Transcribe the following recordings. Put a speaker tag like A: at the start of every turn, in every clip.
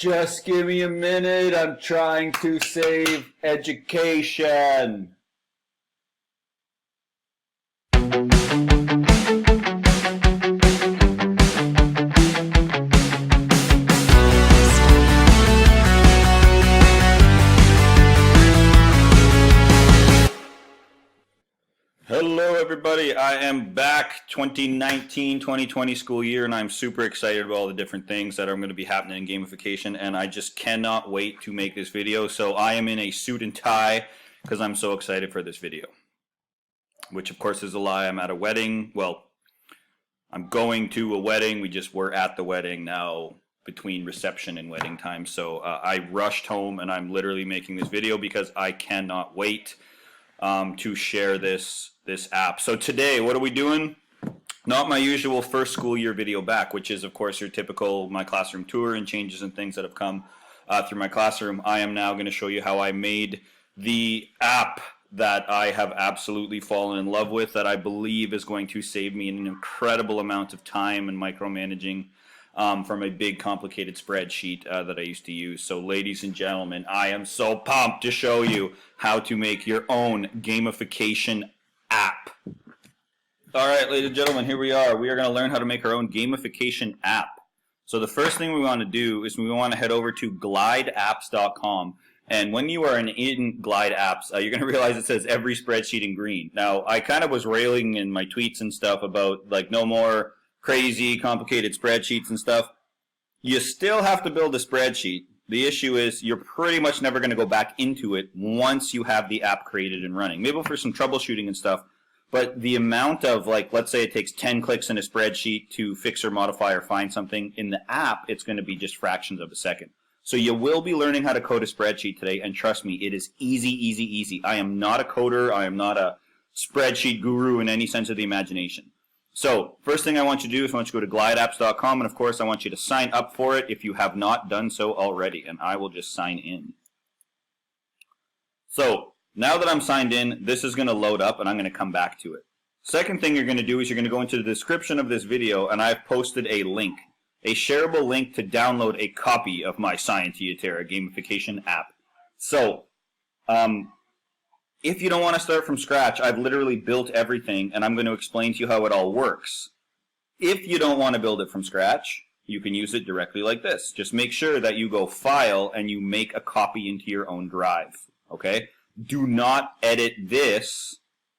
A: Just give me a minute, I'm trying to save education. Hello everybody, I am back 2019-2020 school year, and I'm super excited about all the different things that are going to be happening in gamification, and I just cannot wait to make this video. So I am in a suit and tie because I'm so excited for this video, which of course is a lie. I'm at a wedding. Well, I'm going to a wedding. We just were at the wedding now between reception and wedding time. So I rushed home and I'm literally making this video because I cannot wait to share this app. So today, what are we doing? Not my usual first school year video back, which is of course your typical my classroom tour and changes and things that have come through my classroom. I am now going to show you how I made the app that I have absolutely fallen in love with, that I believe is going to save me an incredible amount of time and micromanaging from a big complicated spreadsheet that I used to use. So ladies and gentlemen, I am so pumped to show you how to make your own gamification app. Alright, ladies and gentlemen, here we are. We are going to learn how to make our own gamification app. So the first thing we want to do is we want to head over to GlideApps.com. And when you are in GlideApps, you're going to realize it says every spreadsheet in green. Now, I kind of was railing in my tweets and stuff about like no more crazy, complicated spreadsheets and stuff. You still have to build a spreadsheet. The issue is you're pretty much never going to go back into it once you have the app created and running. Maybe for some troubleshooting and stuff, but the amount of, like, let's say it takes 10 clicks in a spreadsheet to fix or modify or find something, in the app, it's going to be just fractions of a second. So you will be learning how to code a spreadsheet today, and trust me, it is easy, easy, easy. I am not a coder. I am not a spreadsheet guru in any sense of the imagination. So, first thing I want you to do is I want you to go to GlideApps.com, and of course I want you to sign up for it if you have not done so already, and I will just sign in. So, now that I'm signed in, this is going to load up and I'm going to come back to it. Second thing you're going to do is you're going to go into the description of this video, and I've posted a link, a shareable link to download a copy of my Scientia Terra gamification app. So, if you don't want to start from scratch, I've literally built everything, and I'm going to explain to you how it all works. If you don't want to build it from scratch, you can use it directly like this. Just make sure that you go File and you make a copy into your own drive. Okay? Do not edit this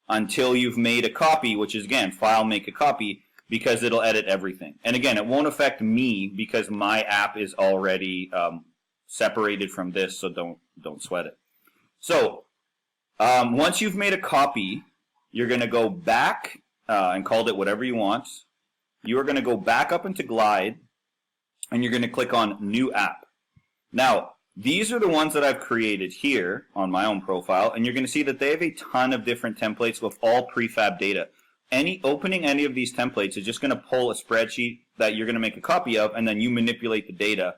A: until you've made a copy, which is, again, File, Make a Copy, because it'll edit everything. And again, it won't affect me because my app is already separated from this, so don't sweat it. So, once you've made a copy, you're going to go back and called it whatever you want. You are going to go back up into Glide, and you're going to click on New App. Now, these are the ones that I've created here on my own profile, and you're going to see that they have a ton of different templates with all prefab data. Opening any of these templates is just going to pull a spreadsheet that you're going to make a copy of, and then you manipulate the data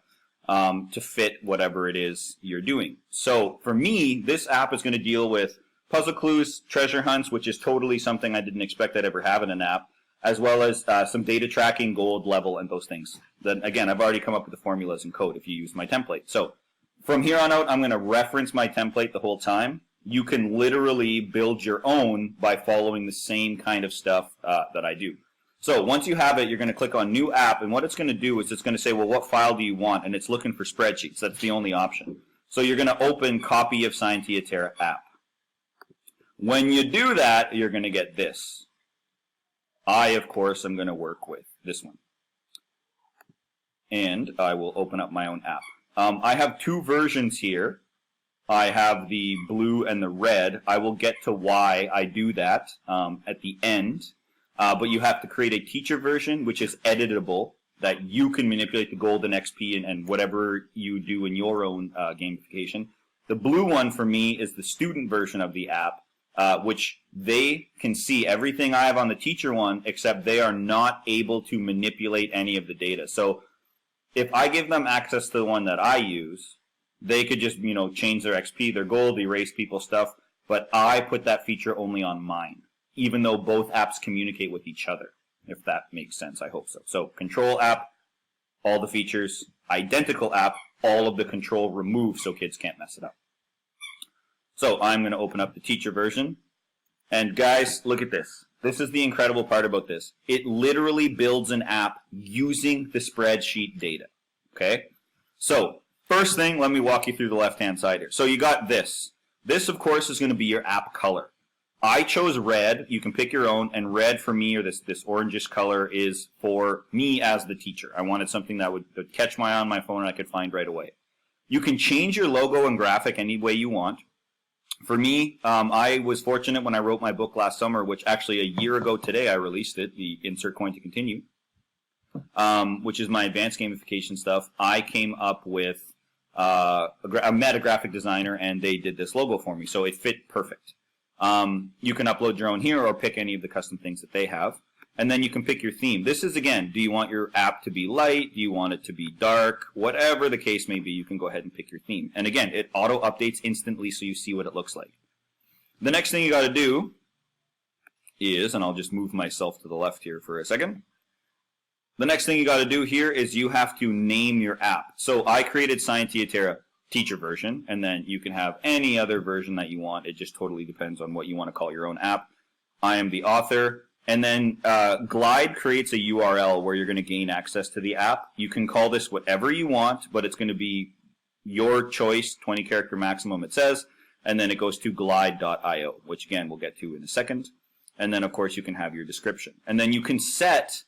A: to fit whatever it is you're doing. So for me, this app is going to deal with puzzle clues, treasure hunts, which is totally something I didn't expect I'd ever have in an app, as well as some data tracking, gold level, and those things. Then again, I've already come up with the formulas and code if you use my template. So from here on out, I'm going to reference my template the whole time. You can literally build your own by following the same kind of stuff that I do. So once you have it, you're going to click on New App, and what it's going to do is it's going to say, well, what file do you want? And it's looking for spreadsheets. That's the only option. So you're going to open Copy of Scientia Terra app. When you do that, you're going to get this. I, of course, am going to work with this one. And I will open up my own app. I have two versions here. I have the blue and the red. I will get to why I do that at the end. But you have to create a teacher version, which is editable, that you can manipulate the gold and XP and whatever you do in your own gamification. The blue one for me is the student version of the app, which they can see everything I have on the teacher one, except they are not able to manipulate any of the data. So if I give them access to the one that I use, they could just, change their XP, their gold, erase people's stuff, but I put that feature only on mine, even though both apps communicate with each other, if that makes sense. I hope so. So Control App, all the features, identical app, all of the control removed so kids can't mess it up. So I'm going to open up the teacher version. And guys, look at this. This is the incredible part about this. It literally builds an app using the spreadsheet data. Okay? So first thing, let me walk you through the left-hand side here. So you got this. This, of course, is going to be your app color. I chose red. You can pick your own. And red for me, or this orangish color, is for me as the teacher. I wanted something that would catch my eye on my phone and I could find right away. You can change your logo and graphic any way you want. For me, I was fortunate when I wrote my book last summer, which actually a year ago today I released it, the Insert Coin to Continue, which is my advanced gamification stuff. I came up with, I met a graphic designer and they did this logo for me, so it fit perfect. You can upload your own here or pick any of the custom things that they have. And then you can pick your theme. This is, again, do you want your app to be light? Do you want it to be dark? Whatever the case may be, you can go ahead and pick your theme. And again, it auto-updates instantly so you see what it looks like. The next thing you got to do is, and I'll just move myself to the left here for a second. The next thing you got to do here is you have to name your app. So I created Scientia Terra teacher version, and then you can have any other version that you want. It just totally depends on what you want to call your own app. I am the author. And then Glide creates a URL where you're going to gain access to the app. You can call this whatever you want, but it's going to be your choice, 20 character maximum it says, and then it goes to glide.io, which again we'll get to in a second. And then of course you can have your description. And then you can set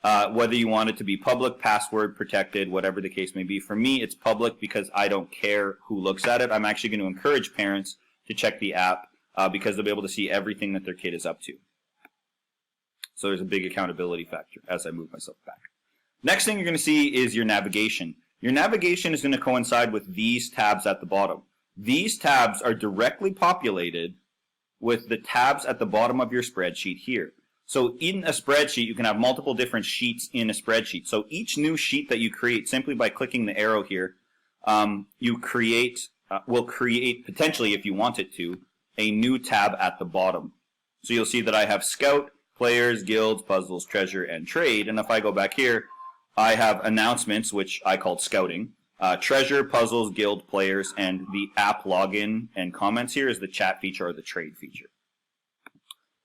A: whether you want it to be public, password protected, whatever the case may be. For me, it's public because I don't care who looks at it. I'm actually going to encourage parents to check the app because they'll be able to see everything that their kid is up to. So there's a big accountability factor as I move myself back. Next thing you're going to see is your navigation. Your navigation is going to coincide with these tabs at the bottom. These tabs are directly populated with the tabs at the bottom of your spreadsheet here. So in a spreadsheet, you can have multiple different sheets in a spreadsheet. So each new sheet that you create, simply by clicking the arrow here, will create, potentially, if you want it to, a new tab at the bottom. So you'll see that I have Scout, Players, Guilds, Puzzles, Treasure, and Trade. And if I go back here, I have Announcements, which I called Scouting. Treasure, Puzzles, Guild, Players, and the app login and comments here is the chat feature or the trade feature.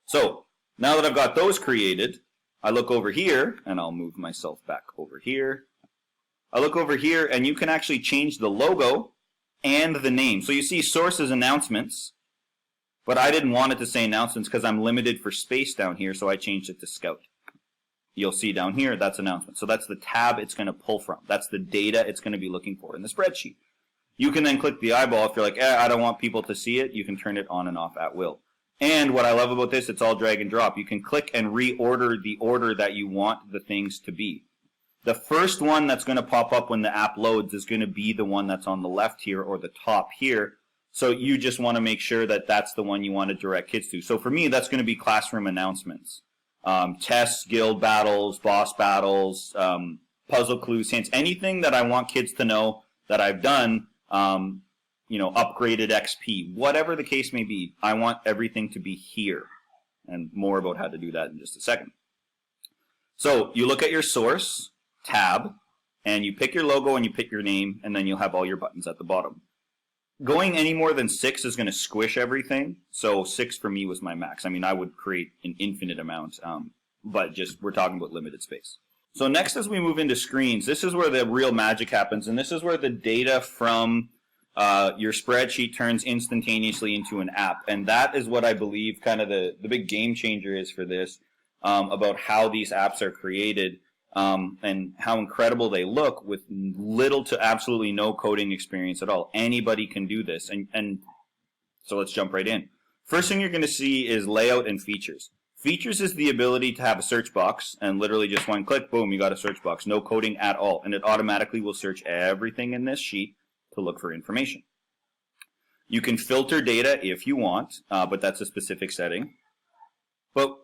A: So now that I've got those created, I look over here, and I'll move myself back over here. I look over here, and you can actually change the logo and the name. So you see Sources Announcements. But I didn't want it to say Announcements because I'm limited for space down here, so I changed it to Scout. You'll see down here, that's Announcements. So that's the tab it's going to pull from. That's the data it's going to be looking for in the spreadsheet. You can then click the eyeball. If you're like, I don't want people to see it, you can turn it on and off at will. And what I love about this, it's all drag and drop. You can click and reorder the order that you want the things to be. The first one that's going to pop up when the app loads is going to be the one that's on the left here or the top here. So you just want to make sure that that's the one you want to direct kids to. So for me, that's going to be classroom announcements. Tests, guild battles, boss battles, puzzle clues, hints, anything that I want kids to know that I've done, upgraded XP, whatever the case may be, I want everything to be here. And more about how to do that in just a second. So you look at your source tab, and you pick your logo and you pick your name, and then you'll have all your buttons at the bottom. Going any more than 6 is going to squish everything, so 6 for me was my max. I mean, I would create an infinite amount, but just we're talking about limited space. So next, as we move into screens, this is where the real magic happens, and this is where the data from your spreadsheet turns instantaneously into an app, and that is what I believe kind of the big game changer is for this, about how these apps are created. And how incredible they look with little to absolutely no coding experience at all. Anybody can do this. And so let's jump right in. First thing you're going to see is layout and features. Features is the ability to have a search box and literally just one click, boom, you got a search box. No coding at all. And it automatically will search everything in this sheet to look for information. You can filter data if you want, but that's a specific setting. But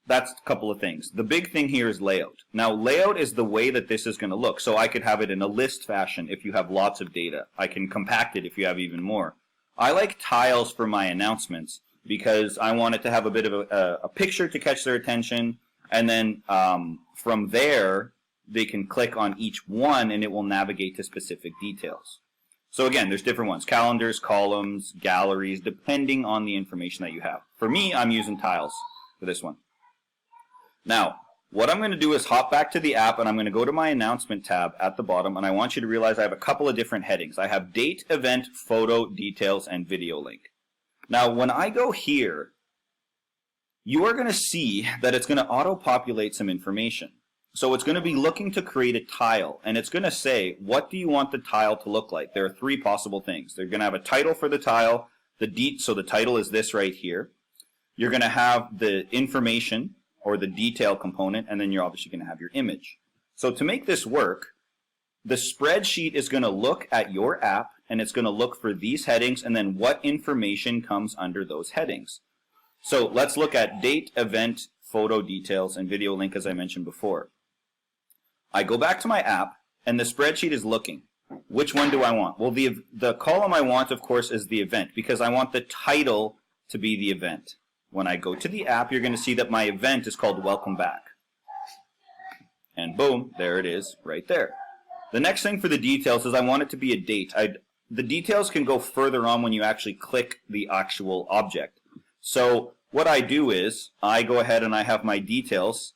A: that's a couple of things. The big thing here is layout. Now, layout is the way that this is going to look. So I could have it in a list fashion if you have lots of data. I can compact it if you have even more. I like tiles for my announcements because I want it to have a bit of a picture to catch their attention. And then from there, they can click on each one and it will navigate to specific details. So again, there's different ones: calendars, columns, galleries, depending on the information that you have. For me, I'm using tiles for this one. Now, what I'm going to do is hop back to the app, and I'm going to go to my announcement tab at the bottom, and I want you to realize I have a couple of different headings. I have date, event, photo, details, and video link. Now, when I go here, you are going to see that it's going to auto-populate some information. So it's going to be looking to create a tile, and it's going to say, what do you want the tile to look like? There are three possible things. They're going to have a title for the tile. So the title is this right here. You're going to have the information, or the detail component, and then you're obviously going to have your image. So to make this work, the spreadsheet is going to look at your app, and it's going to look for these headings, and then what information comes under those headings. So let's look at date, event, photo, details, and video link, as I mentioned before. I go back to my app, and the spreadsheet is looking. Which one do I want? Well, the column I want, of course, is the event, because I want the title to be the event. When I go to the app, you're going to see that my event is called Welcome Back. And boom, there it is right there. The next thing for the details is I want it to be a date. The details can go further on when you actually click the actual object. So what I do is I go ahead and I have my details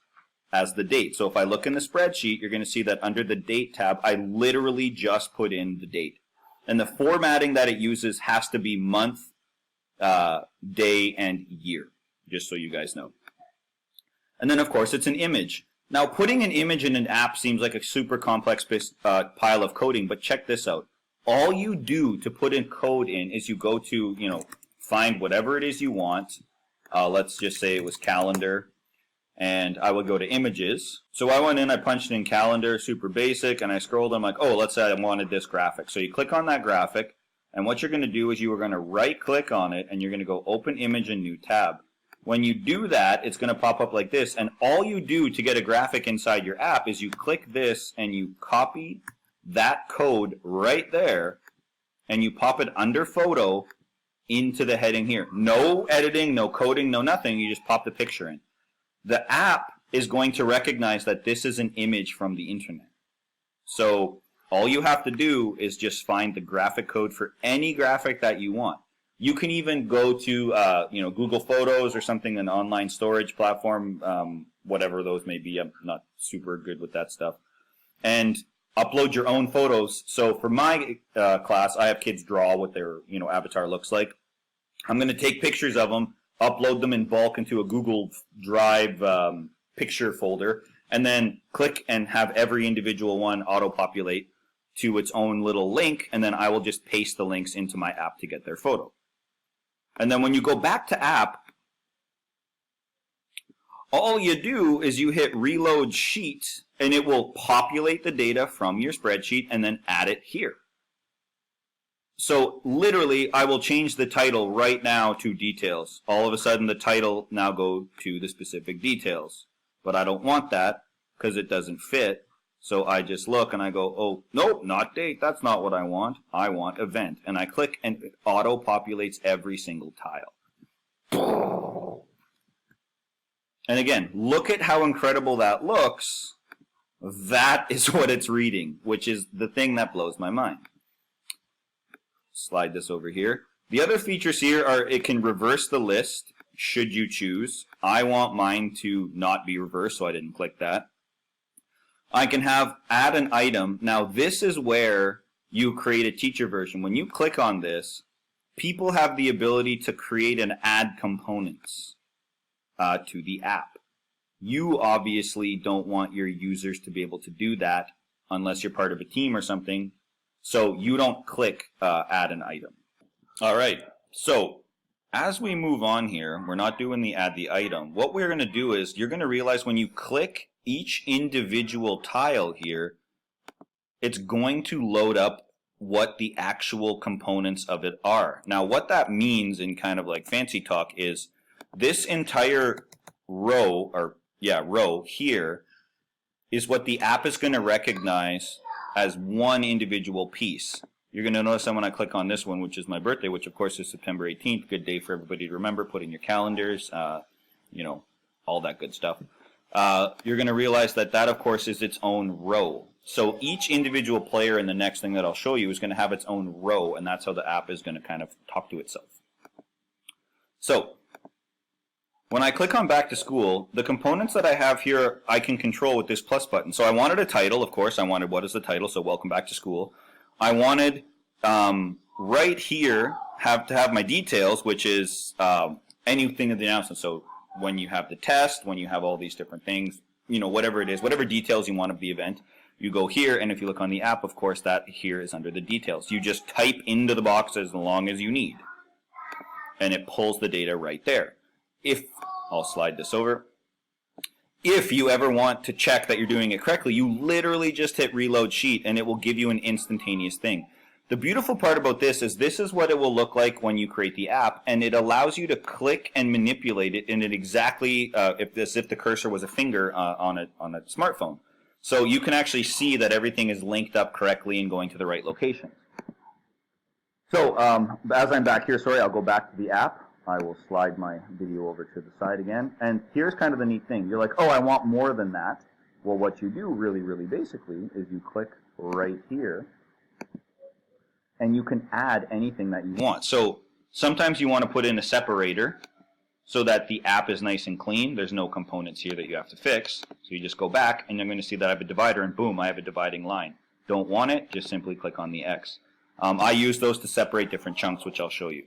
A: as the date. So if I look in the spreadsheet, you're going to see that under the date tab, I literally just put in the date. And the formatting that it uses has to be month, day, and year, just so you guys know. And then, of course, it's an image. Now, putting an image in an app seems like a super complex pile of coding, but check this out. All you do to put in code in is you go to, find whatever it is you want. Let's just say it was calendar, and I would go to images. So I went in, I punched in calendar, super basic, and I scrolled. I'm like, oh, let's say I wanted this graphic. So you click on that graphic, and what you're going to do is you are going to right-click on it, and you're going to go Open Image in New Tab. When you do that, it's going to pop up like this, and all you do to get a graphic inside your app is you click this, and you copy that code right there, and you pop it under Photo into the heading here. No editing, no coding, no nothing. You just pop the picture in. The app is going to recognize that this is an image from the internet. So all you have to do is just find the graphic code for any graphic that you want. You can even go to Google Photos or something, an online storage platform, whatever those may be. I'm not super good with that stuff. And upload your own photos. So for my class, I have kids draw what their avatar looks like. I'm going to take pictures of them, upload them in bulk into a Google Drive picture folder, and then click and have every individual one auto-populate to its own little link, and then I will just paste the links into my app to get their photo. And then when you go back to app, all you do is you hit reload sheet, and it will populate the data from your spreadsheet and then add it here. So literally, I will change the title right now to details. All of a sudden, the title now go to the specific details. But I don't want that because it doesn't fit. So I just look and I go, oh, nope, not date. That's not what I want. I want event. And I click and it auto-populates every single tile. And again, look at how incredible that looks. That is what it's reading, which is the thing that blows my mind. Slide this over here. The other features here are it can reverse the list should you choose. I want mine to not be reversed, so I didn't click that. I can have add an item. Now this is where you create a teacher version. When you click on this, people have the ability to create and add components to the app. You obviously don't want your users to be able to do that unless you're part of a team or something. So you don't click add an item. All right, so as we move on here, we're not doing the add the item. What we're going to do is you're going to realize when you click each individual tile here, it's going to load up what the actual components of it are. Now what that means in kind of like fancy talk is this entire row, or row here, is what the app is going to recognize as one individual piece. You're going to notice that when I click on this one, which is my birthday, which of course is September 18th, good day for everybody to remember, put in your calendars, all that good stuff. you're going to realize that that, of course, is its own row. So each individual player in the next thing that I'll show you is going to have its own row, and that's how the app is going to kind of talk to itself. So when I click on back to school, the components that I have here I can control with this plus button. So I wanted a title, of course. I wanted what is the title, so welcome back to school. I wanted right here to have my details, which is anything of the announcement. So when you have the test, when you have all these different things, you know, whatever it is, whatever details you want of the event, you go here, and if you look on the app, of course, that here is under the details. You just type into the box as long as you need, and it pulls the data right there. I'll slide this over. If you ever want to check that you're doing it correctly, you literally just hit reload sheet, and it will give you an instantaneous thing. The beautiful part about this is what it will look like when you create the app, and it allows you to click and manipulate it in it exactly as if the cursor was a finger on a smartphone. So you can actually see that everything is linked up correctly and going to the right location. So as I'm back here, sorry, I'll go back to the app. I will slide my video over to the side again. And here's kind of the neat thing. You're like, oh, I want more than that. Well, what you do really, really basically is you click right here, and you can add anything that you want. So sometimes you want to put in a separator so that the app is nice and clean. There's no components here that you have to fix. So you just go back, and you're going to see that I have a divider, and boom, I have a dividing line. Don't want it, just simply click on the X. I use those to separate different chunks, which I'll show you.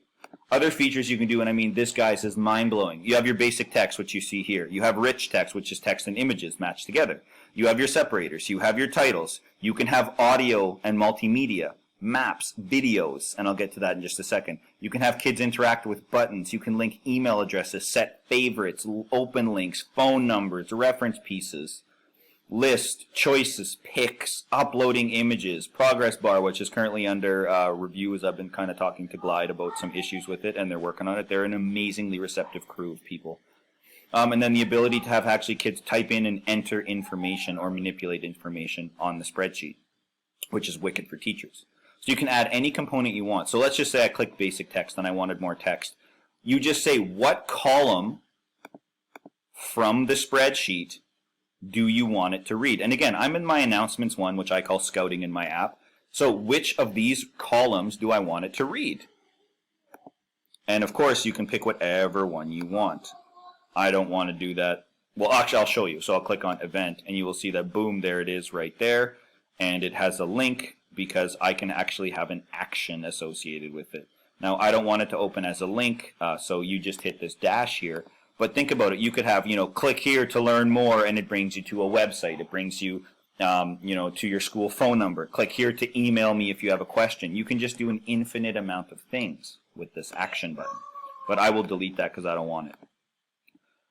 A: Other features you can do, and I mean, this, guys, is mind-blowing. You have your basic text, which you see here. You have rich text, which is text and images matched together. You have your separators. You have your titles. You can have audio and multimedia, maps, videos, and I'll get to that in just a second. You can have kids interact with buttons. You can link email addresses, set favorites, open links, phone numbers, reference pieces, list, choices, picks, uploading images, progress bar, which is currently under review, as I've been kind of talking to Glide about some issues with it, and they're working on it. They're an amazingly receptive crew of people. And then the ability to have actually kids type in and enter information or manipulate information on the spreadsheet, which is wicked for teachers. So you can add any component you want. So let's just say I clicked basic text and I wanted more text. You just say, what column from the spreadsheet do you want it to read? And again, I'm in my announcements one, which I call scouting in my app. So which of these columns do I want it to read? And of course, you can pick whatever one you want. I don't want to do that. Well, actually, I'll show you. So I'll click on event, and you will see that, boom, there it is right there. And it has a link because I can actually have an action associated with it. Now, I don't want it to open as a link, so you just hit this dash here. But think about it. You could have, click here to learn more, and it brings you to a website. It brings you, to your school phone number. Click here to email me if you have a question. You can just do an infinite amount of things with this action button. But I will delete that because I don't want it.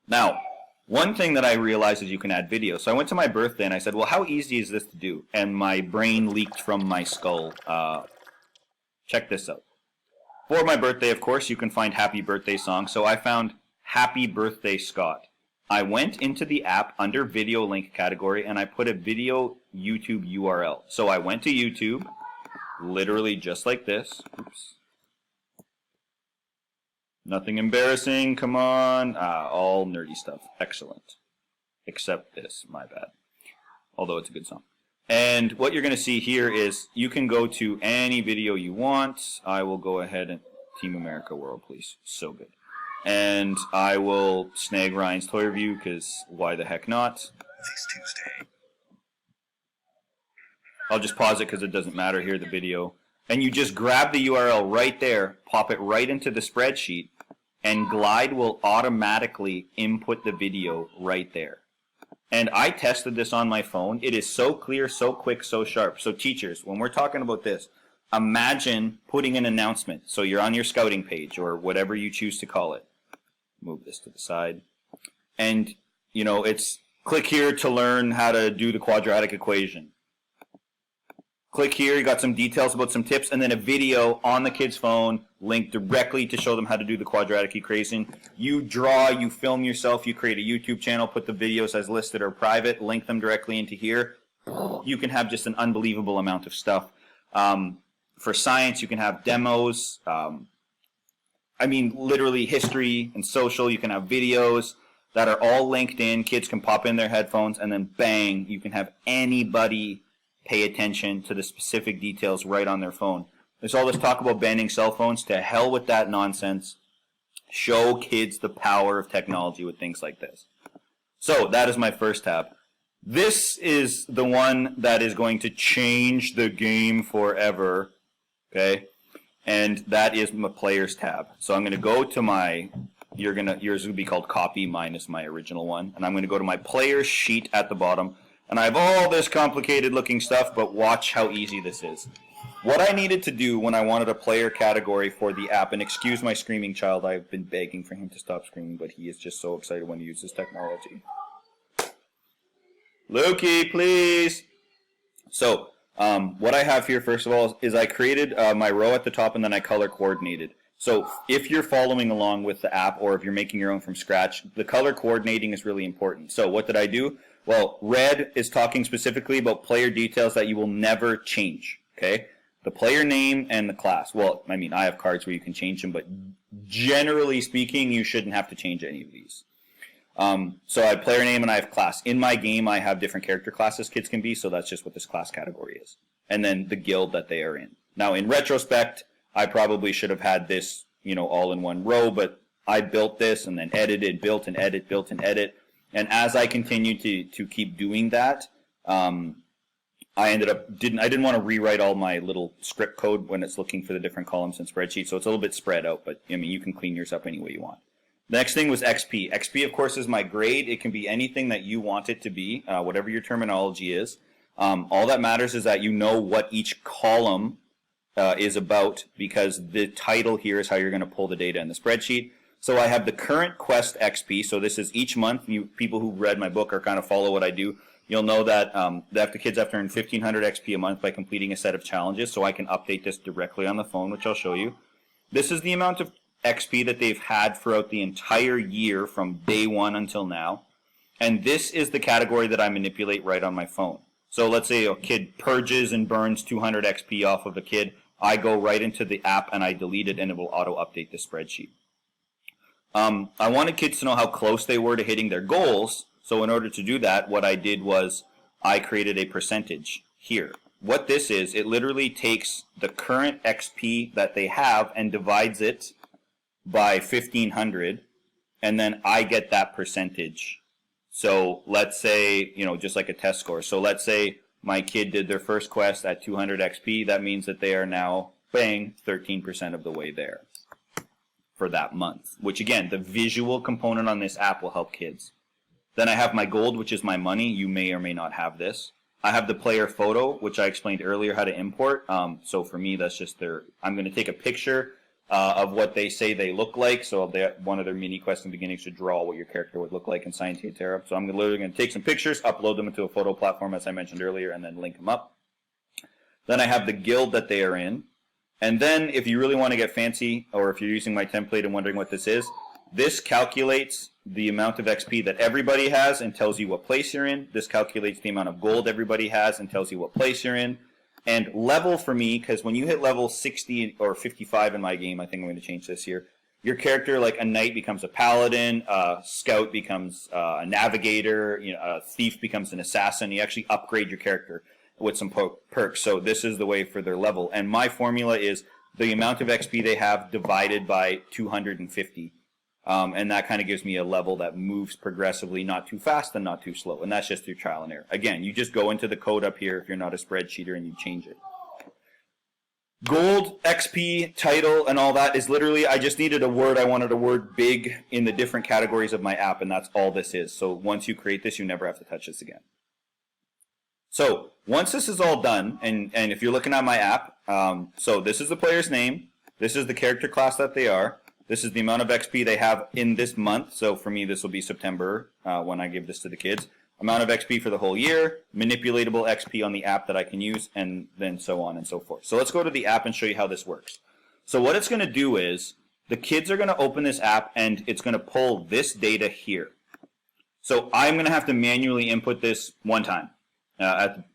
A: Now, one thing that I realized is you can add video. So I went to my birthday and I said, well, how easy is this to do? And my brain leaked from my skull. Check this out. For my birthday, of course, you can find happy birthday songs. So I found Happy Birthday Scott. I went into the app under video link category and I put a video YouTube URL. So I went to YouTube, literally just like this. Oops. Nothing embarrassing, come on. All nerdy stuff. Excellent. Except this, my bad. Although it's a good song. And what you're going to see here is you can go to any video you want. I will go ahead and Team America World, please. So good. And I will snag Ryan's toy review because why the heck not?
B: This Tuesday.
A: I'll just pause it because it doesn't matter here, the video. And you just grab the URL right there, pop it right into the spreadsheet, and Glide will automatically input the video right there. And I tested this on my phone. It is so clear, so quick, so sharp. So teachers, when we're talking about this, imagine putting an announcement. So you're on your scouting page or whatever you choose to call it. Move this to the side. And, it's click here to learn how to do the quadratic equation. Click here, you got some details about some tips, and then a video on the kid's phone linked directly to show them how to do the quadratic equation. You draw, you film yourself, you create a YouTube channel, put the videos as listed or private, link them directly into here. You can have just an unbelievable amount of stuff. For science, you can have demos. Literally history and social, you can have videos. that are all linked in. Kids can pop in their headphones, and then bang, you can have anybody pay attention to the specific details right on their phone. There's all this talk about banning cell phones. To hell with that nonsense. Show kids the power of technology with things like this. So that is my first tab. This is the one that is going to change the game forever. Okay? And that is my players tab. So I'm going to go to my, yours would be called copy, mine is my original one. And I'm going to go to my players sheet at the bottom. And I have all this complicated looking stuff, but watch how easy this is. What I needed to do when I wanted a player category for the app, and excuse my screaming child, I've been begging for him to stop screaming, but he is just so excited when he uses technology. Lukey, please! So, what I have here, first of all, is I created my row at the top and then I color coordinated. So if you're following along with the app or if you're making your own from scratch, the color coordinating is really important. So what did I do? Well, red is talking specifically about player details that you will never change, okay? The player name and the class. Well, I mean, I have cards where you can change them, but generally speaking, you shouldn't have to change any of these. So I have player name and I have class. In my game, I have different character classes kids can be, so that's just what this class category is. And then the guild that they are in. Now, in retrospect, I probably should have had this, all in one row, but I built this and then edited, built and edit, built and edit. And as I continued to keep doing that, I ended up, I didn't want to rewrite all my little script code when it's looking for the different columns in spreadsheet, so it's a little bit spread out, but I mean, you can clean yours up any way you want. The next thing was XP. XP, of course, is my grade. It can be anything that you want it to be, whatever your terminology is. All that matters is that you know what each column is about, because the title here is how you're going to pull the data in the spreadsheet. So I have the current quest XP, so this is each month. People who read my book or kind of follow what I do, you'll know that the kids have to earn 1,500 XP a month by completing a set of challenges, so I can update this directly on the phone, which I'll show you. This is the amount of XP that they've had throughout the entire year from day one until now. And this is the category that I manipulate right on my phone. So let's say a kid purges and burns 200 XP off of a kid. I go right into the app and I delete it, and it will auto-update the spreadsheet. I wanted kids to know how close they were to hitting their goals. So in order to do that, what I did was I created a percentage here. What this is, it literally takes the current XP that they have and divides it by 1,500, and then I get that percentage. So let's say, just like a test score. So let's say my kid did their first quest at 200 XP. That means that they are now, bang, 13% of the way there for that month. Which again, the visual component on this app will help kids. Then I have my gold, which is my money. You may or may not have this. I have the player photo, which I explained earlier how to import. So for me, that's just I'm going to take a picture of what they say they look like. So one of their mini quests in the beginning should draw what your character would look like in Scientific Terra. So I'm literally going to take some pictures, upload them into a photo platform, as I mentioned earlier, and then link them up. Then I have the guild that they are in. And then if you really want to get fancy, or if you're using my template and wondering what this is, this calculates the amount of XP that everybody has and tells you what place you're in. This calculates the amount of gold everybody has and tells you what place you're in. And level for me, because when you hit level 60 or 55 in my game, I think I'm going to change this here, your character, like a knight, becomes a paladin, a scout becomes a navigator, a thief becomes an assassin. You actually upgrade your character with some perks. So this is the way for their level. And my formula is the amount of XP they have divided by 250. And that kind of gives me a level that moves progressively, not too fast and not too slow. And that's just through trial and error. Again, you just go into the code up here if you're not a spreadsheeter and you change it. Gold, XP, title, and all that is literally, I just needed a word. I wanted a word big in the different categories of my app, and that's all this is. So once you create this, you never have to touch this again. So once this is all done, and if you're looking at my app, so this is the player's name. This is the character class that they are. This is the amount of XP they have in this month. So for me, this will be September when I give this to the kids. Amount of XP for the whole year, manipulatable XP on the app that I can use, and then so on and so forth. So let's go to the app and show you how this works. So what it's going to do is the kids are going to open this app and it's going to pull this data here. So I'm going to have to manually input this one time.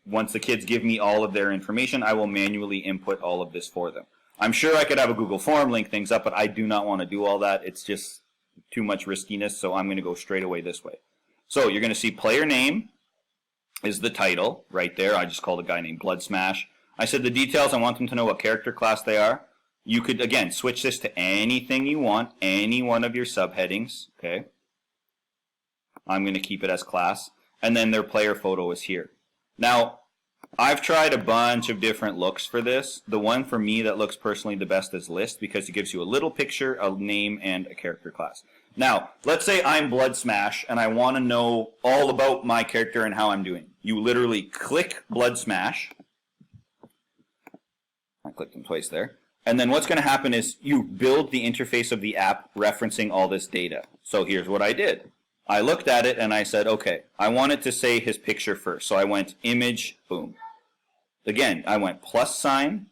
A: Once the kids give me all of their information, I will manually input all of this for them. I'm sure I could have a Google form, link things up, but I do not want to do all that. It's just too much riskiness, so I'm going to go straight away this way. So you're going to see player name is the title right there. I just called a guy named Blood Smash. I said the details, I want them to know what character class they are. You could, again, switch this to anything you want, any one of your subheadings, okay? I'm going to keep it as class. And then their player photo is here. Now, I've tried a bunch of different looks for this. The one for me that looks personally the best is list because it gives you a little picture, a name, and a character class. Now, let's say I'm Blood Smash and I want to know all about my character and how I'm doing. You literally click Blood Smash. I clicked him twice there. And then what's going to happen is you build the interface of the app referencing all this data. So here's what I did. I looked at it and I said, okay, I want it to say his picture first. So I went image, boom. Again, I went plus sign,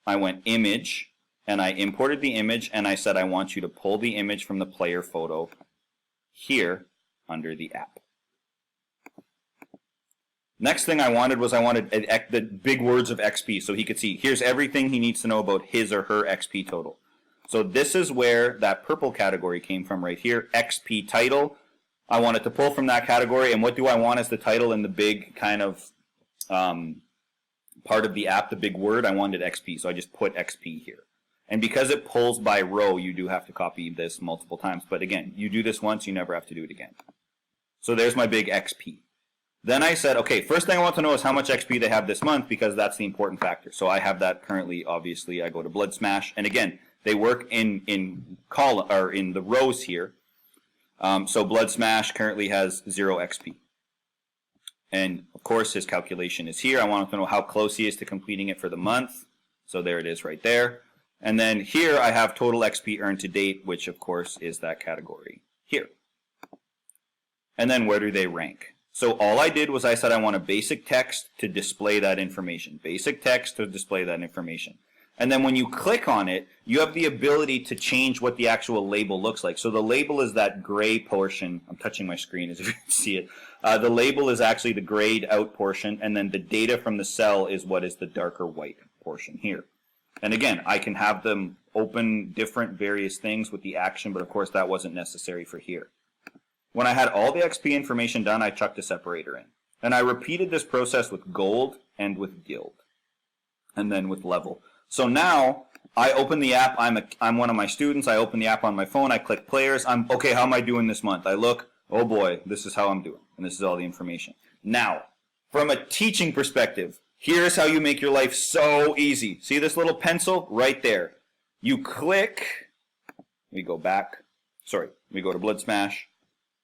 A: I went image, and I imported the image, and I said I want you to pull the image from the player photo here under the app. Next thing I wanted was the big words of XP so he could see here's everything he needs to know about his or her XP total. So this is where that purple category came from right here, XP title. I want it to pull from that category, and what do I want as the title in the big kind of part of the app, the big word? I wanted XP, so I just put XP here. And because it pulls by row, you do have to copy this multiple times. But again, you do this once, you never have to do it again. So there's my big XP. Then I said, okay, first thing I want to know is how much XP they have this month because that's the important factor. So I have that currently, obviously. I go to Blood Smash. And again, they work in column or in the rows here. So Blood Smash currently has 0 XP. And of course, his calculation is here. I want to know how close he is to completing it for the month. So there it is right there. And then here I have total XP earned to date, which of course is that category here. And then where do they rank? So all I did was I said I want a basic text to display that information. Basic text to display that information. And then when you click on it, you have the ability to change what the actual label looks like. So the label is that gray portion. I'm touching my screen as you can see it. The label is actually the grayed out portion, and then the data from the cell is what is the darker white portion here. And again, I can have them open different various things with the action, but of course that wasn't necessary for here. When I had all the XP information done, I chucked a separator in. And I repeated this process with gold and with guild. And then with level. So now, I open the app, I'm one of my students, I open the app on my phone, I click players, okay, how am I doing this month? I look, oh boy, this is how I'm doing. And this is all the information. Now, from a teaching perspective, here's how you make your life so easy. See this little pencil? Right there. You click, we go back, we go to Blood Smash,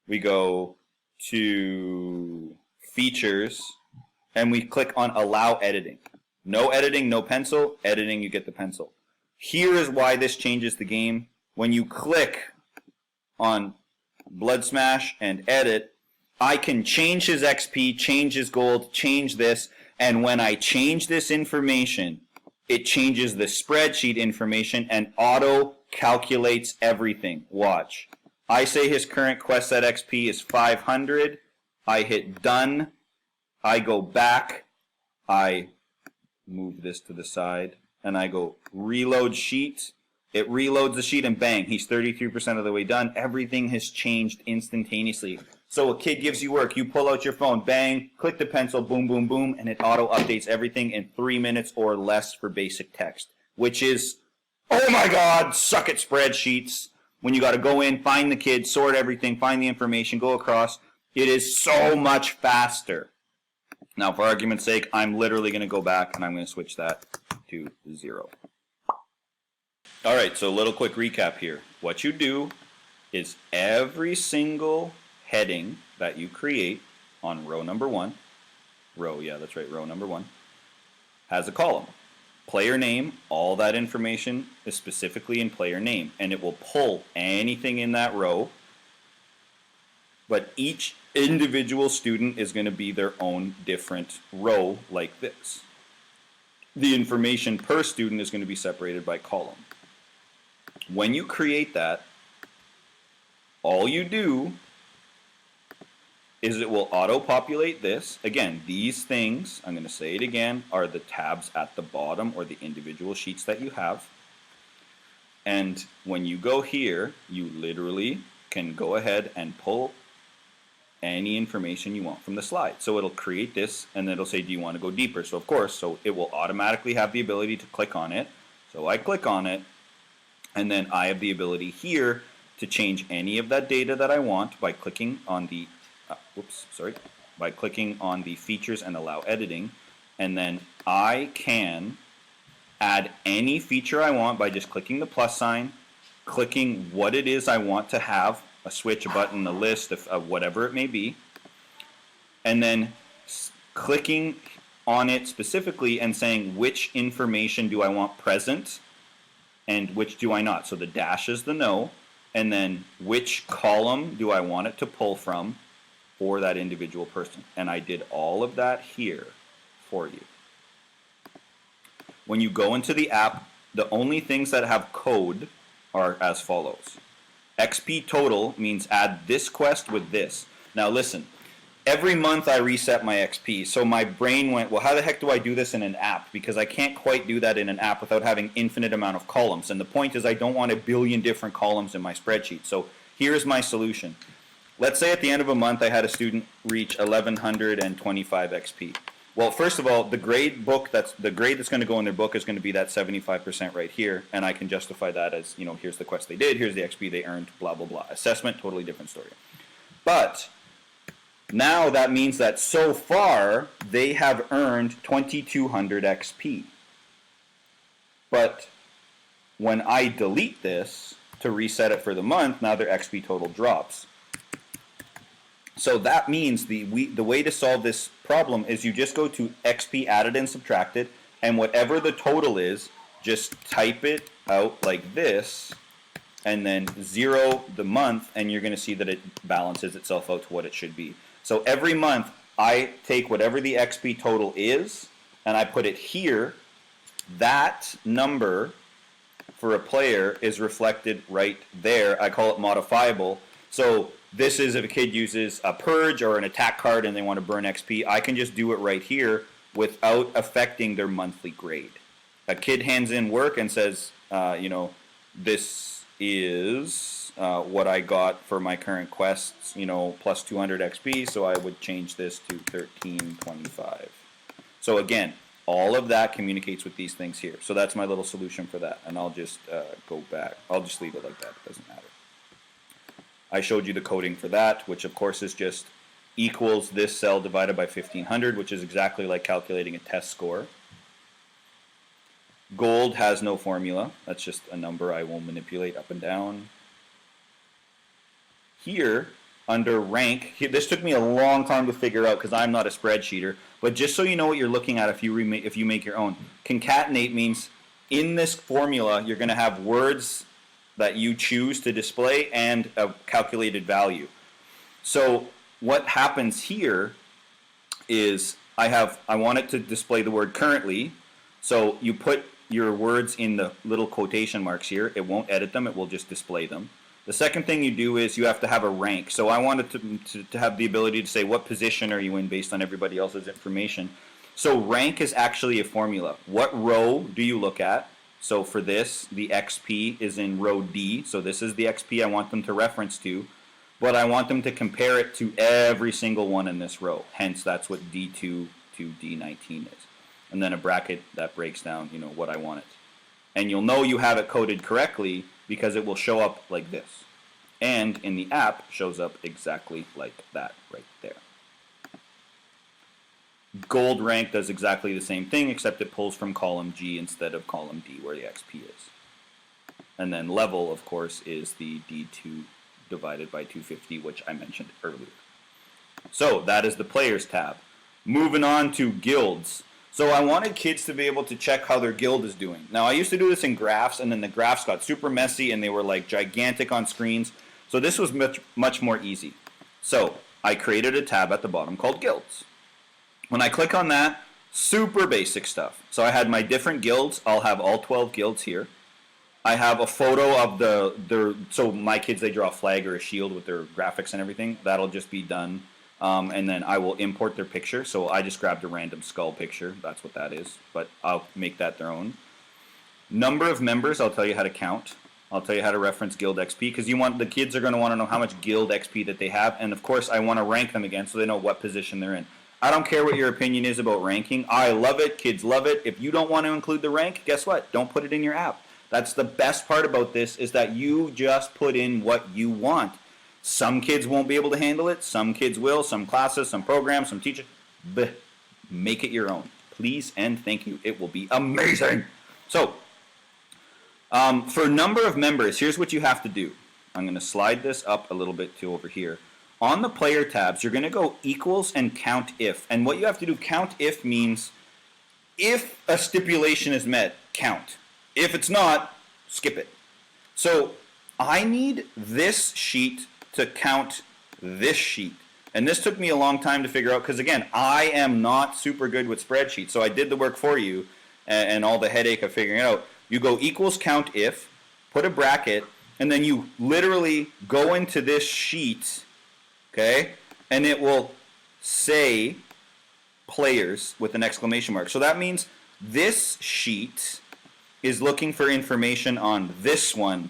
A: we go to features, and we click on allow editing. No editing, no pencil. Editing, you get the pencil. Here is why this changes the game. When you click on Blood Smash and edit, I can change his XP, change his gold, change this, and when I change this information, it changes the spreadsheet information and auto calculates everything. Watch. I say his current quest set XP is 500. I hit done. I go back. I move this to the side. And I go reload sheet. It reloads the sheet and bang, he's 33% of the way done. Everything has changed instantaneously. So a kid gives you work. You pull out your phone, bang, click the pencil, boom, boom, boom, and it auto updates everything in 3 minutes or less for basic text. Which is, oh my God, suck at spreadsheets. When you got to go in, find the kid, sort everything, find the information, go across. It is so much faster. Now, for argument's sake, I'm literally going to go back and I'm going to switch that to 0. All right, so a little quick recap here. What you do is every single heading that you create on row number 1, row number 1, has a column. Player name, all that information is specifically in player name, and it will pull anything in that row, but each individual student is going to be their own different row like this. The information per student is going to be separated by column. When you create that, all you do is it will auto-populate this. Again, these things, I'm going to say it again, are the tabs at the bottom or the individual sheets that you have. And when you go here, you literally can go ahead and pull any information you want from the slide. So it'll create this, and then it'll say, do you want to go deeper? So of course, so it will automatically have the ability to click on it. So I click on it, and then I have the ability here to change any of that data that I want by clicking on the, by clicking on the features and allow editing. And then I can add any feature I want by just clicking the plus sign, clicking what it is I want to have, a switch, a button, a list, of whatever it may be, and then clicking on it specifically and saying which information do I want present and which do I not. So the dash is the no, and then which column do I want it to pull from for that individual person. And I did all of that here for you. When you go into the app, the only things that have code are as follows. XP total means add this quest with this. Now listen, every month I reset my XP, so my brain went, well, how the heck do I do this in an app? Because I can't quite do that in an app without having infinite amount of columns. And the point is I don't want a billion different columns in my spreadsheet. So here's my solution. Let's say at the end of a month I had a student reach 1125 XP. Well, first of all, the grade that's going to go in their book is going to be that 75% right here, and I can justify that as, you know, here's the quest they did, here's the XP they earned, blah, blah, blah. Assessment, totally different story. But now that means that so far they have earned 2200 XP. But when I delete this to reset it for the month, now their XP total drops. So that means the way to solve this problem is you just go to XP added and subtracted, and whatever the total is, just type it out like this, and then 0 the month, and you're going to see that it balances itself out to what it should be. So every month, I take whatever the XP total is, and I put it here. That number for a player is reflected right there. I call it modifiable. So this is if a kid uses a purge or an attack card and they want to burn XP, I can just do it right here without affecting their monthly grade. A kid hands in work and says, you know, this is what I got for my current quests, you know, plus 200 XP, so I would change this to 1325. So again, all of that communicates with these things here. So that's my little solution for that, and I'll just go back. I'll just leave it like that. It doesn't matter. I showed you the coding for that, which of course is just equals this cell divided by 1500, which is exactly like calculating a test score. Gold has no formula. That's just a number I will manipulate up and down. Here, under rank, this took me a long time to figure out because I'm not a spreadsheeter, but just so you know what you're looking at if you make your own. Concatenate means in this formula you're going to have words that you choose to display and a calculated value. So what happens here is I want it to display the word currently, so you put your words in the little quotation marks here. It won't edit them, it will just display them. The second thing you do is you have to have a rank. So I wanted to have the ability to say what position are you in based on everybody else's information. So rank is actually a formula. What row do you look at? So for this, the XP is in row D, so this is the XP I want them to reference to, but I want them to compare it to every single one in this row. Hence, that's what D2 to D19 is. And then a bracket that breaks down, you know, what I want it. And you'll know you have it coded correctly because it will show up like this. And in the app, shows up exactly like that right there. Gold rank does exactly the same thing, except it pulls from column G instead of column D where the XP is. And then level, of course, is the D2 divided by 250, which I mentioned earlier. So that is the Players tab. Moving on to guilds. So I wanted kids to be able to check how their guild is doing. Now I used to do this in graphs, and then the graphs got super messy and they were like gigantic on screens. So this was much more easy. So I created a tab at the bottom called guilds. When I click on that, super basic stuff. So I had my different guilds. I'll have all 12 guilds here. I have a photo of so my kids, they draw a flag or a shield with their graphics and everything. That'll just be done. And then I will import their picture. So I just grabbed a random skull picture. That's what that is. But I'll make that their own. Number of members, I'll tell you how to count. I'll tell you how to reference Guild XP because the kids are going to want to know how much Guild XP that they have, and of course I want to rank them again so they know what position they're in. I don't care what your opinion is about ranking. I love it. Kids love it. If you don't want to include the rank, guess what? Don't put it in your app. That's the best part about this is that you just put in what you want. Some kids won't be able to handle it. Some kids will. Some classes, some programs, some teachers. Make it your own. Please and thank you. It will be amazing. So, for number of members, here's what you have to do. I'm going to slide this up a little bit to over here. On the player tabs, you're going to go equals and count if. And what you have to do, count if means if a stipulation is met, count. If it's not, skip it. So I need this sheet to count this sheet. And this took me a long time to figure out because, again, I am not super good with spreadsheets. So I did the work for you and all the headache of figuring it out. You go equals count if, put a bracket, and then you literally go into this sheet, okay, and it will say players with an exclamation mark. So that means this sheet is looking for information on this one.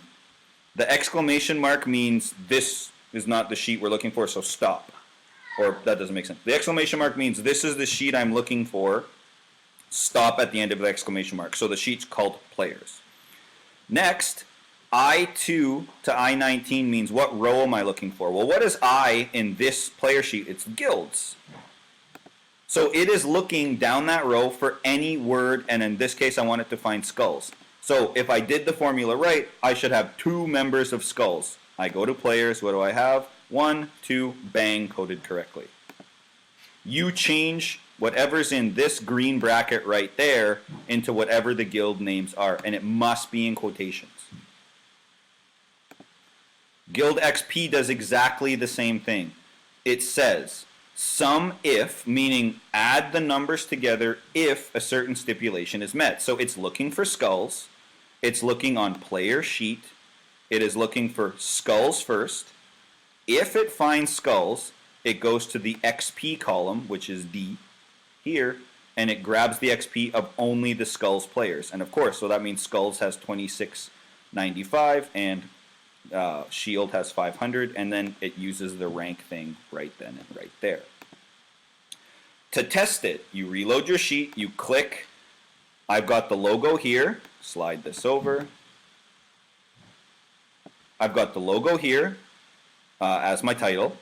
A: The exclamation mark means this is not the sheet we're looking for, so stop. Or that doesn't make sense. The exclamation mark means this is the sheet I'm looking for. Stop at the end of the exclamation mark. So the sheet's called players. Next, I2 to I19 means what row am I looking for? Well, what is I in this player sheet? It's guilds. So it is looking down that row for any word, and in this case, I want it to find skulls. So if I did the formula right, I should have 2 members of skulls. I go to players, what do I have? 1, 2, bang, coded correctly. You change whatever's in this green bracket right there into whatever the guild names are, and it must be in quotations. Guild XP does exactly the same thing. It says sum if, meaning add the numbers together if a certain stipulation is met. So it's looking for skulls, it's looking on player sheet, it is looking for skulls first. If it finds skulls, it goes to the XP column, which is D, here, and it grabs the XP of only the skulls players. And of course, so that means skulls has 2695 and shield has 500, and then it uses the rank thing right then and right there. To test it, you reload your sheet, you click, I've got the logo here, slide this over. I've got the logo here as my title.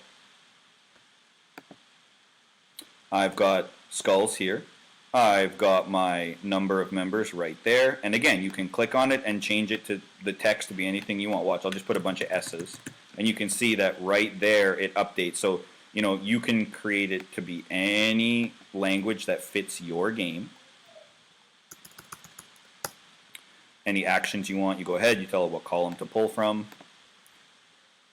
A: I've got skulls here. I've got my number of members right there. And again, you can click on it and change it to the text to be anything you want. Watch, I'll just put a bunch of S's. And you can see that right there it updates. So, you know, you can create it to be any language that fits your game. Any actions you want, you go ahead, you tell it what column to pull from.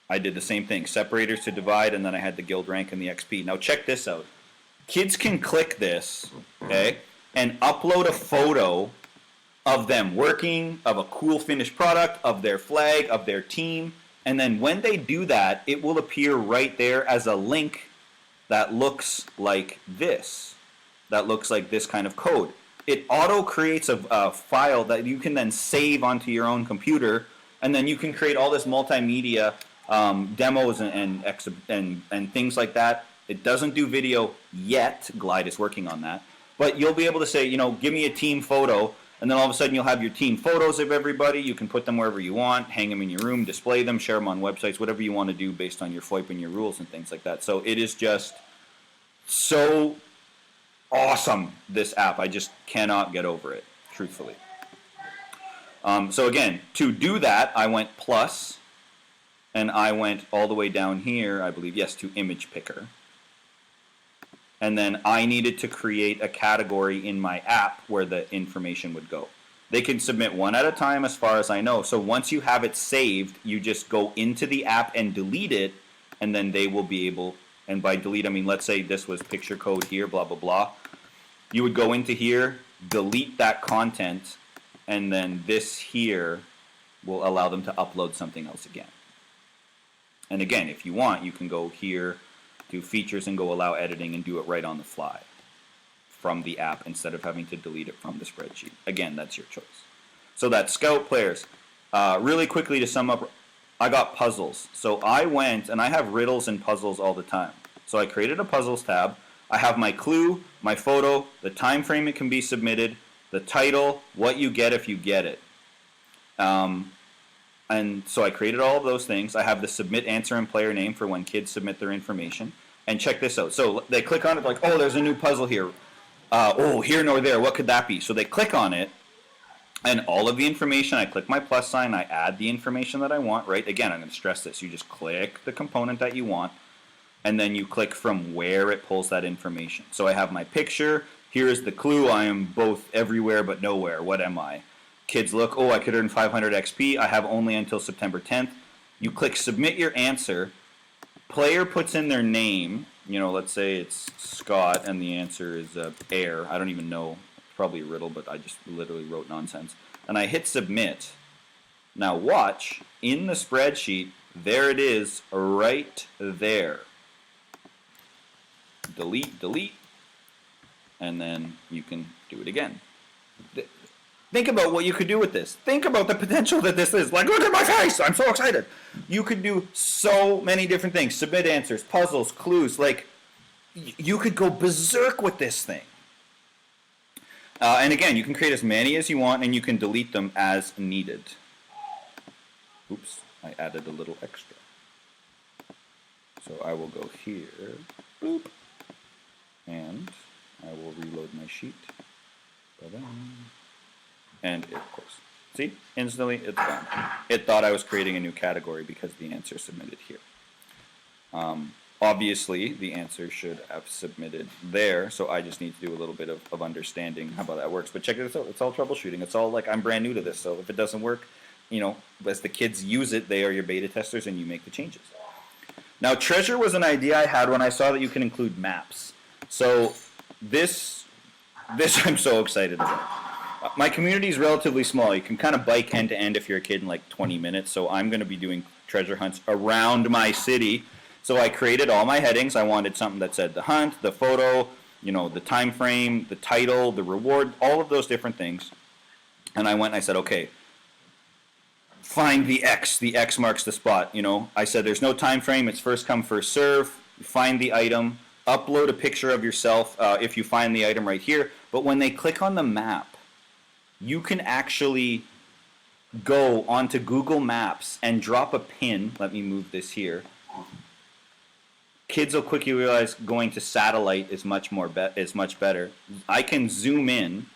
A: I did the same thing, separators to divide, and then I had the guild rank and the XP. Now check this out. Kids can click this, okay, and upload a photo of them working, of a cool finished product, of their flag, of their team, and then when they do that, it will appear right there as a link that looks like this. That looks like this kind of code. It auto creates a file that you can then save onto your own computer, and then you can create all this multimedia demos and things like that. It doesn't do video yet. Glide is working on that. But you'll be able to say, you know, give me a team photo, and then all of a sudden you'll have your team photos of everybody. You can put them wherever you want, hang them in your room, display them, share them on websites, whatever you want to do based on your FOIP and your rules and things like that. So it is just so awesome, this app. I just cannot get over it, truthfully. So again, to do that, I went plus, and I went all the way down here, I believe, yes, to image picker. And then I needed to create a category in my app where the information would go. They can submit one at a time as far as I know. So once you have it saved, you just go into the app and delete it, and then they will be able, and by delete I mean let's say this was picture code here, blah, blah, blah. You would go into here, delete that content, and then this here will allow them to upload something else again. And again, if you want, you can go here, do features and go allow editing and do it right on the fly from the app instead of having to delete it from the spreadsheet. Again, that's your choice. So that's scout players. Really quickly to sum up, I got puzzles. So I went, and I have riddles and puzzles all the time. So I created a puzzles tab. I have my clue, my photo, the time frame it can be submitted, the title, what you get if you get it. And so I created all of those things. I have the submit answer and player name for when kids submit their information. And check this out. So they click on it like, oh, there's a new puzzle here. Oh, here nor there. What could that be? So they click on it. And all of the information, I click my plus sign, I add the information that I want, right? Again, I'm going to stress this. You just click the component that you want, and then you click from where it pulls that information. So I have my picture. Here is the clue. I am both everywhere but nowhere. What am I? Kids look, oh, I could earn 500 XP. I have only until September 10th. You click submit your answer. Player puts in their name. You know, let's say it's Scott, and the answer is air. I don't even know. Probably a riddle, but I just literally wrote nonsense. And I hit submit. Now watch, in the spreadsheet, there it is right there. Delete, delete, and then you can do it again. Think about what you could do with this. Think about the potential that this is. Like, look at my face! I'm so excited! You could do so many different things. Submit answers, puzzles, clues. Like, you could go berserk with this thing. And again, you can create as many as you want, and you can delete them as needed. Oops, I added a little extra. So I will go here, boop, and I will reload my sheet. Ba-da. And it, of course, see, instantly it's done. It thought I was creating a new category because the answer submitted here. Obviously, the answer should have submitted there, so I just need to do a little bit of understanding how that works. But check this out. It's all troubleshooting. It's all like I'm brand new to this, so if it doesn't work, you know, as the kids use it, they are your beta testers, and you make the changes. Now, treasure was an idea I had when I saw that you can include maps. So this I'm so excited about. My community is relatively small. You can kind of bike end to end if you're a kid in like 20 minutes, so I'm going to be doing treasure hunts around my city. So I created all my headings. I wanted something that said the hunt, the photo, you know, the time frame, the title, the reward, all of those different things. And I went and I said, okay, find the X. The X marks the spot. You know, I said there's no time frame. It's first come, first serve. Find the item. Upload a picture of yourself if you find the item right here. But when they click on the map, you can actually go onto Google Maps and drop a pin. Let me move this here. Kids will quickly realize going to satellite is much better. I can zoom in.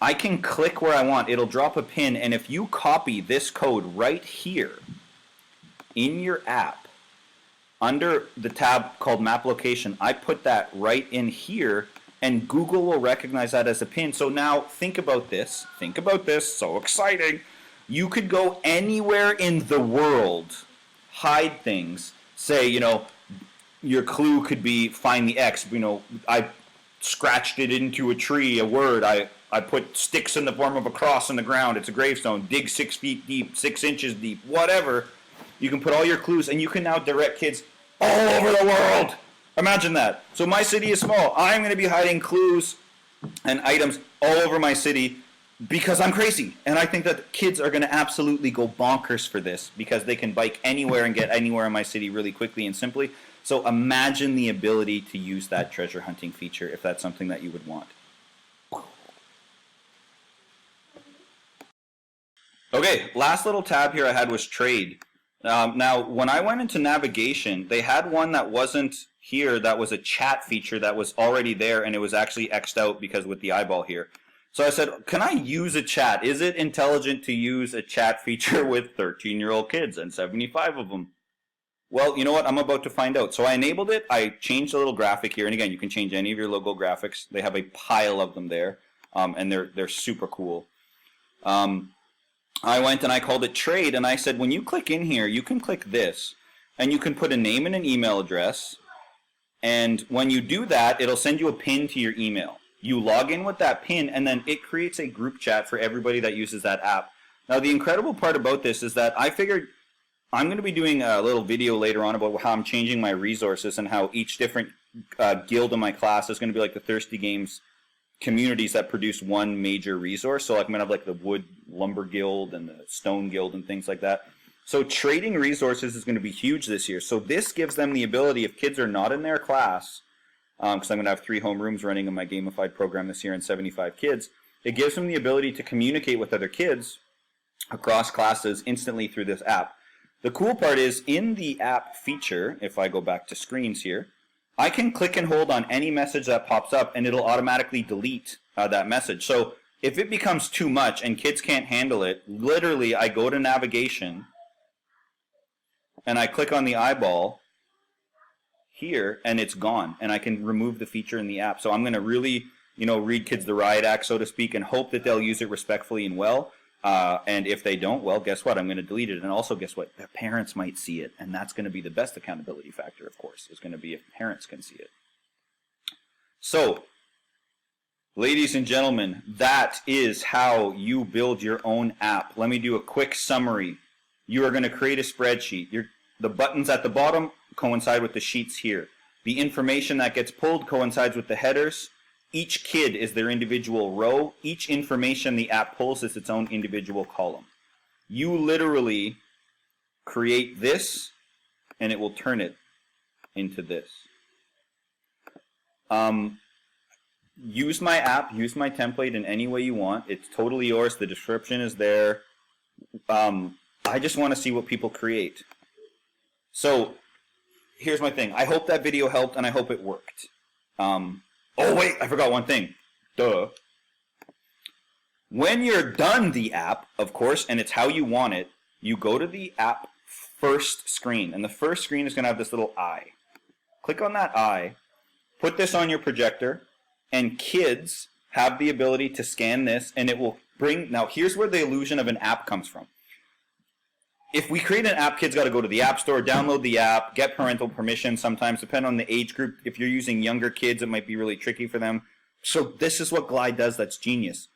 A: I can click where I want. It'll drop a pin, and if you copy this code right here in your app, under the tab called Map Location, I put that right in here, and Google will recognize that as a pin. So now think about this. Think about this. So exciting. You could go anywhere in the world, hide things, say, you know, your clue could be find the X. You know, I scratched it into a tree, a word. I put sticks in the form of a cross in the ground. It's a gravestone. Dig 6 feet deep, 6 inches deep, whatever. You can put all your clues, and you can now direct kids all over the world. Imagine that. So my city is small. I'm going to be hiding clues and items all over my city because I'm crazy. And I think that kids are going to absolutely go bonkers for this because they can bike anywhere and get anywhere in my city really quickly and simply. So imagine the ability to use that treasure hunting feature if that's something that you would want. Okay, last little tab here I had was trade. Now, when I went into navigation, they had one that wasn't here that was a chat feature that was already there, and it was actually X'd out because with the eyeball here. So I said, can I use a chat? Is it intelligent to use a chat feature with 13-year-old kids and 75 of them? Well, you know what? I'm about to find out. So I enabled it. I changed the little graphic here. And again, you can change any of your logo graphics. They have a pile of them there, and they're super cool. I went and I called it trade, and I said, when you click in here, you can click this, and you can put a name and an email address. And when you do that, it'll send you a pin to your email. You log in with that pin, and then it creates a group chat for everybody that uses that app. Now, the incredible part about this is that I figured I'm going to be doing a little video later on about how I'm changing my resources and how each different guild in my class is going to be like the Thirsty Games communities that produce one major resource. So like I'm going to have like the wood lumber guild and the stone guild and things like that. So trading resources is going to be huge this year. So this gives them the ability, if kids are not in their class, because I'm going to have 3 homerooms running in my gamified program this year and 75 kids, it gives them the ability to communicate with other kids across classes instantly through this app. The cool part is in the app feature, if I go back to screens here, I can click and hold on any message that pops up and it'll automatically delete that message. So if it becomes too much and kids can't handle it, literally I go to navigation and I click on the eyeball here and it's gone, and I can remove the feature in the app. So I'm going to really, read kids the riot act, so to speak, and hope that they'll use it respectfully and well. And if they don't, well, guess what? I'm going to delete it. And also, guess what? Their parents might see it, and that's going to be the best accountability factor, of course, is going to be if parents can see it. So, ladies and gentlemen, that is how you build your own app. Let me do a quick summary. You are going to create a spreadsheet. The buttons at the bottom coincide with the sheets here. The information that gets pulled coincides with the headers. Each kid is their individual row. Each information the app pulls is its own individual column. You literally create this, and it will turn it into this. Use my app, use my template in any way you want. It's totally yours. The description is there. I just want to see what people create. So, here's my thing. I hope that video helped, and I hope it worked. Oh, wait, I forgot one thing. Duh. When you're done the app, of course, and it's how you want it, you go to the app first screen. And the first screen is going to have this little eye. Click on that eye. Put this on your projector. And kids have the ability to scan this, and it will bring... Now, here's where the illusion of an app comes from. If we create an app, kids got to go to the App Store, download the app, get parental permission sometimes, depending on the age group. If you're using younger kids, it might be really tricky for them. So this is what Glide does that's genius.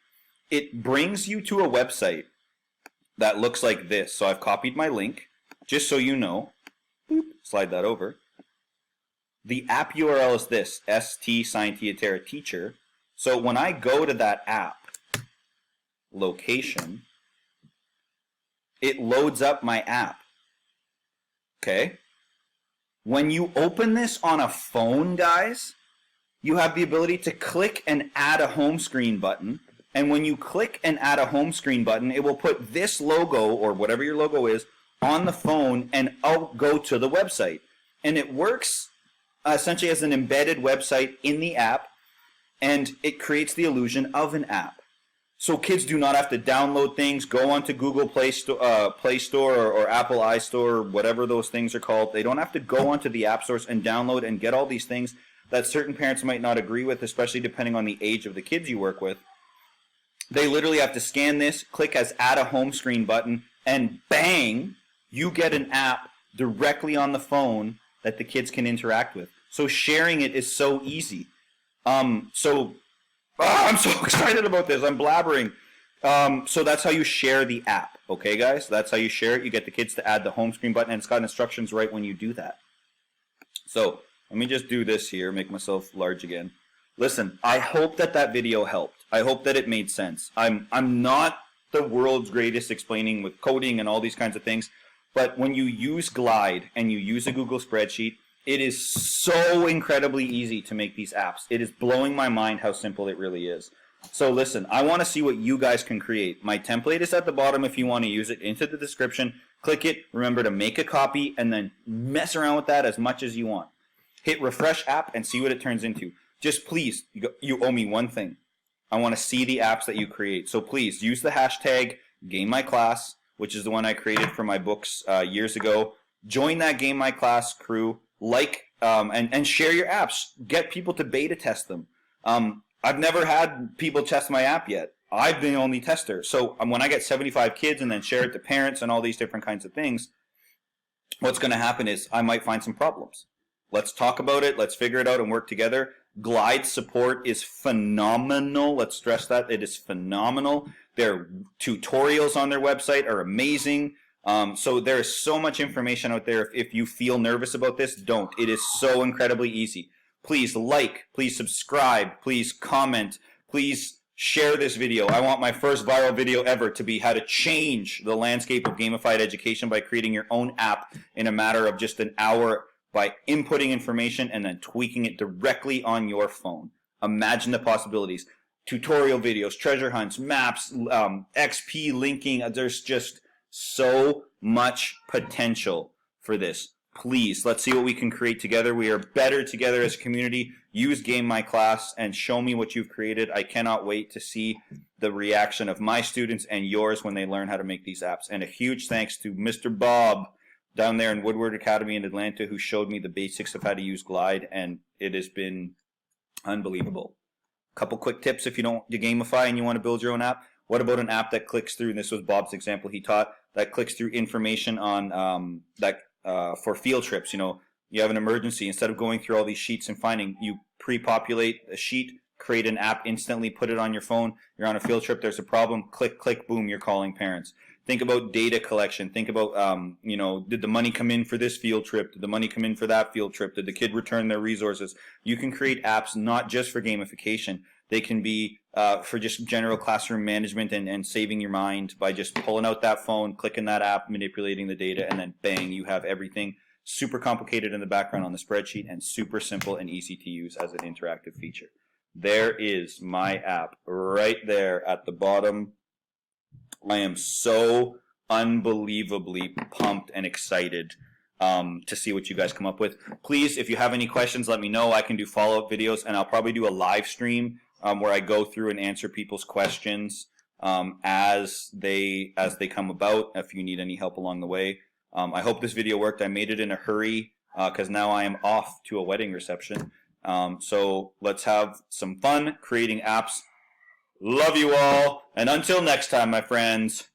A: It brings you to a website that looks like this. So I've copied my link, just so you know. Boop, slide that over. The app URL is this, st teacher. So when I go to that app location, it loads up my app. Okay? When you open this on a phone, guys, you have the ability to click and add a home screen button. And when you click and add a home screen button, it will put this logo, or whatever your logo is, on the phone, and I'll go to the website. And it works essentially as an embedded website in the app, and it creates the illusion of an app. So kids do not have to download things, go onto Google Play Store or Apple iStore, whatever those things are called. They don't have to go onto the app stores and download and get all these things that certain parents might not agree with, especially depending on the age of the kids you work with. They literally have to scan this, click as add a home screen button, and bang, you get an app directly on the phone that the kids can interact with. So sharing it is so easy. I'm so excited about this. I'm blabbering. So that's how you share the app. Okay, guys? That's how you share it. You get the kids to add the home screen button, and it's got instructions right when you do that. So let me just do this here, make myself large again. Listen, I hope that video helped. I hope that it made sense. I'm not the world's greatest explaining with coding and all these kinds of things, but when you use Glide and you use a Google spreadsheet, it is so incredibly easy to make these apps. It is blowing my mind how simple it really is. So listen, I want to see what you guys can create. My template is at the bottom if you want to use it. Into the description. Click it. Remember to make a copy and then mess around with that as much as you want. Hit refresh app and see what it turns into. Just please, you owe me one thing. I want to see the apps that you create. So please use the hashtag GameMyClass, which is the one I created for my books years ago. Join that Game My Class crew. And share your apps. Get people to beta test them. I've never had people test my app yet. I've been the only tester. So when I get 75 kids and then share it to parents and all these different kinds of things, what's going to happen is I might find some problems. Let's talk about it. Let's figure it out and work together. Glide support is phenomenal. Let's stress that. It is phenomenal. Their tutorials on their website are amazing. So there is so much information out there. If you feel nervous about this, don't. It is so incredibly easy. Please like, please subscribe, please comment, Please share this video. I want my first viral video ever to be how to change the landscape of gamified education by creating your own app in a matter of just an hour by inputting information and then tweaking it directly on your phone. Imagine the possibilities. Tutorial videos, treasure hunts, maps, XP linking. There's just so much potential for this. Please, let's see what we can create together. We are better together as a community. Use Game My Class and show me what you've created. I cannot wait to see the reaction of my students and yours when they learn how to make these apps. And a huge thanks to Mr. Bob down there in Woodward Academy in Atlanta who showed me the basics of how to use Glide, and it has been unbelievable. Couple quick tips if you don't gamify and you want to build your own app. What about an app that clicks through, and this was Bob's example he taught, that clicks through information on for field trips. You know, you have an emergency. Instead of going through all these sheets and finding, you pre-populate a sheet, create an app instantly, put it on your phone. You're on a field trip, there's a problem, click, click, boom, you're calling parents. Think about data collection. Think about, you know, did the money come in for this field trip? Did the money come in for that field trip? Did the kid return their resources? You can create apps not just for gamification. They can be for just general classroom management and saving your mind by just pulling out that phone, clicking that app, manipulating the data, and then bang, you have everything super complicated in the background on the spreadsheet and super simple and easy to use as an interactive feature. There is my app right there at the bottom. I am so unbelievably pumped and excited to see what you guys come up with. Please, if you have any questions, let me know. I can do follow-up videos, and I'll probably do a live stream where I go through and answer people's questions as they come about, if you need any help along the way. I hope this video worked. I made it in a hurry because now I am off to a wedding reception. So let's have some fun creating apps. Love you all, and until next time, my friends.